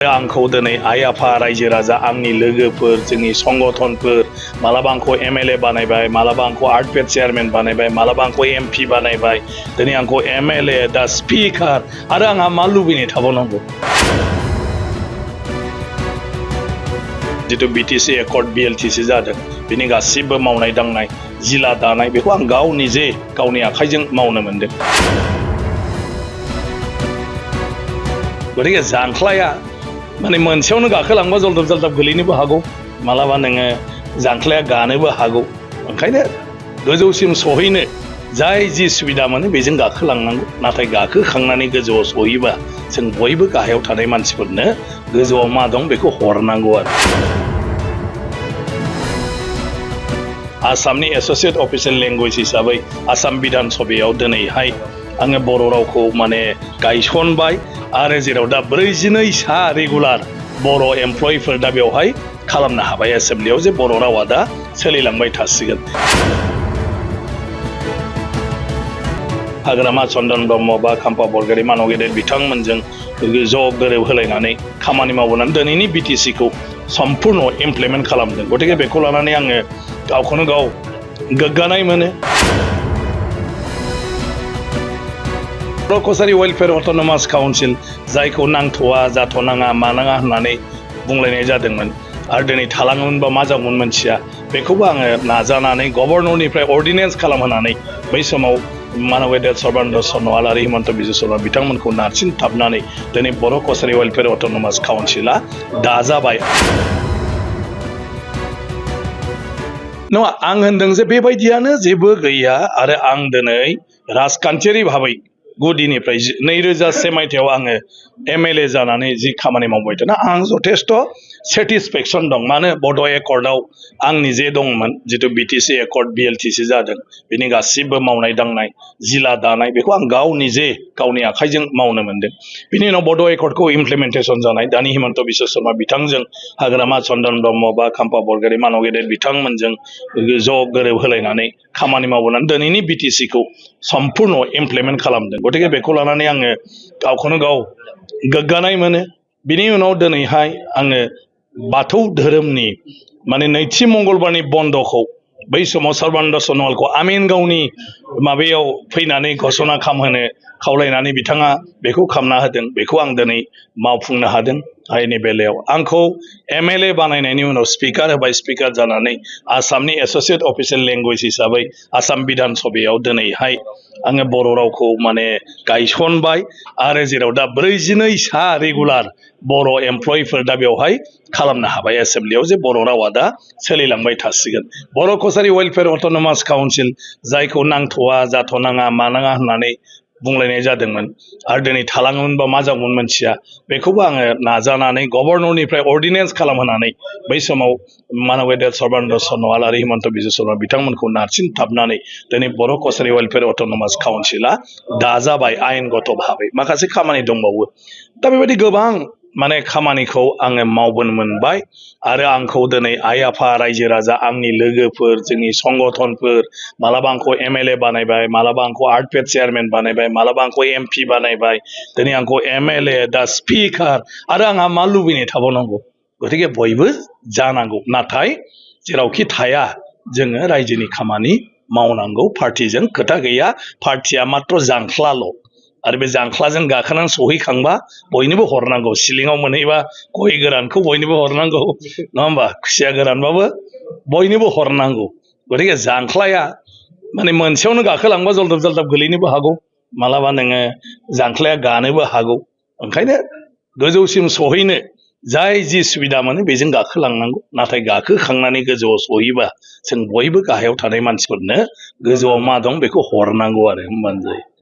आंखौ दिनै आइ आफा रायजो राजा आंनि लोगोफोर जोंनि संगठनफोर मालाबा आंखौ एमएलए बानायबाय मालाबा आंखौ आर्टपेड चेयारमेन बानायबाय मालाबा आंखौ एमपि बानायबाय दिनै आंखौ एमएलए दा स्पिकार आरो आंहा मा लुबैनाय थाबावनांगौ जितु बिटिसि एकर्ड बिएलटिसि जादों बिनि गासिबो मावनाय दांनाय जिला दानाय बेखौ आं गाव निजे गावनि आखाइजों मावनो मोनदों गतिके जांख्लाया माने मोनसेयावनो गाखोलांबा जलदब जलदब गोलैनोबो हागौ मालाबा नोङो जांख्लाया गानोबो हागौ ओंखायनो गोजौसिम सहैनो जाय जि सुबिदा मोनो बेजों गाखोलांनांगौ नाथाय गाखोखांनानै गोजौआव सहैबा जों बयबो गाहायाव थानाय मानसिफोरनो गोजौआव मा दं बेखौ हरनांगौ आरो आसामनि एस'सिएट अफिसियेल लेंगुवेज हिसाबै आसाम बिधान सभायाव दिनैहाय आङो बर' रावखौ माने गायसनबाय आरो जेराव दा 42 सा रेगुलार बर' एमप्लयिफोर दा बेवहाय खालामनो हाबाय एसेम्ब्लियाव जे बर' रावा दा सोलिलांबाय थासिगोन हाग्रामा चन्दन ब्रह्म बा खाम्फा बरगयारी मानव गेदेर बिथांमोनजों ज' गोरोब होलायनानै खामानि मावबोनानै दिनैनि बिटिसिखौ सम्पूर्ण इमप्लिमेन्ट खालामदों गतिके बेखौ लानानै आङो गावखौनो गाव गोग्गानाय मोनो बर' कसारी वेलफेयार अट'नमास काउन्सिल जायखौ नांथ'वा जाथ'नाङा मानाङा होननानै बुंलायनाय जादोंमोन आरो दिनै थालाङोमोनबा मा जागौमोन मोनथिया बेखौबो आङो नाजानानै गभर्नरनिफ्राय अर्डिनेन्स खालामहोनानै बै समाव मानव गेदेर सर्बानन्द सन'वाल आरो हिमन्त बिश्व शर्मा बिथांमोनखौ नारसिनथाबनानै दिनै बर' कसारी वेलफेयार अट'नमास काउन्सिला दाजाबाय नङा आं होनदों जे बेबायदियानो जेबो गैया आरो आं दिनै राजखान्थियारि भाबै गुदिनिफ्राय 2001 मायथाइयाव आङो एमएलए जानानै जि खामानि मावबाय थादों आं जथेस्थ' सेटिसफेक्सन दं मानो बड' एकर्डआव आं निजे दंमोन जितु बिटिसि एकर्ड बिएलटिसि जादों बिनि गासिबो मावनाय दांनाय जिला दानाय बेखौ आं गाव निजे गावनि आखाइजों मावनो मोनदों बिनि उनाव बड' एकर्डखौ इमप्लिमेन्टेसन जानाय दानि हिमन्त बिश्व शर्मा बिथांजों हाग्रामा चन्दन ब्रह्म बा खाम्फा बरगयारी मानव गेदेर बिथांमोनजों ज' गोरोब होलायनानै खामानि मावबोनानै दिनैनि बिटिसिखौ सम्पूर्ण इमप्लिमेन्ट खालामदों गतिके बेखौ लानानै आङो गावखौनो गाव गोग्गानाय मोनो बिनि उनाव दिनैहाय आङो बाथौ धोरोमनि माने नैथि मंगलबारनि बन्द'खौ बै समाव सर्बानन्द सन'वालखौ आमिनगावनि माबायाव फैनानै घोषणा खालामहोनो खावलायनानै बिथाङा बेखौ खालामना होदों बेखौ आं दिनै मावफुंनो हादों आयेननि बेलायाव आंखौ एमएलए बानायनायनि उनाव स्पिकार होबाय स्पिकार जानानै आसामनि एस'सिएट अफिसियेल लेंगुवेज हिसाबै आसाम बिधान सभायाव दिनैहाय आङो बर' रावखौ माने गायसनबाय आरो जेराव दा 42 सा रेगुलार बर' एमप्लयिफोर दा बेवहाय खालामनो हाबाय एसेम्ब्लियाव जे बर' रावा दा सोलिलांबाय थासिगोन बर' कसारी वेलफेयार अट'नमास काउन्सिल जायखौ नांथ'वा जाथ'नाङा मानाङा होननानै बुंलायनाय जादोंमोन आरो दिनै थालाङोमोनबा मा जागौमोन मोनथिया बेखौबो आङो नाजानानै गभर्नरनिफ्राय अर्डिनेन्स खालामहोनानै बै समाव मानव गेदेर सर्बानन्द सन'वाल आरो हिमन्त बिश्व शर्मा बिथांमोनखौ नारसिनथाबनानै दिनै बर' कसारी वेलफेयार अट'नमास काउन्सिला दाजाबाय आयेनगत भाबै माखासे खामानि दंबावो दा बेबायदि गोबां माने खामानिखौ आङो मावबोनो मोनबाय आरो आंखौ दिनै आइ आफा रायजो राजा आंनि लोगोफोर जोंनि संगठनफोर मालाबा आंखौ एमएलए बानायबाय मालाबा आंखौ आर्टपेड चेयारमेन बानायबाय मालाबा आंखौ एमपि बानायबाय दिनै आंखौ एमएलए दा स्पिकार आरो आंहा मा लुबैनाय थाबावनांगौ गतिके बयबो जानांगौ नाथाय जेरावखि थाया जोङो रायजोनि खामानि मावनांगौ पार्टिजों खोथा गैया पार्टिया मात्र जांख्लाल' आरो बे जांख्लाजों गाखोनानै सहैखांबा बयनोबो हरनांगौ सिलिङाव मोनहैबा गय गोरानखौ बयनोबो हरनांगौ नङा होमबा खुसिया गोरानबाबो बयनोबो हरनांगौ गतिके जांख्लाया माने मोनसेयावनो गाखोलांबा जलदब जलदब गोलैनोबो हागौ मालाबा नोङो जांख्लाया गानोबो हागौ ओंखायनो गोजौसिम सहैनो जाय जि सुबिदा मोनो बेजों गाखोलांनांगौ नाथाय गाखोखांनानै गोजौआव सहैबा जों बयबो गाहायाव थानाय मानसिफोरनो गोजौआव मा दं बेखौ हरनांगौ आरो होमबानो जायो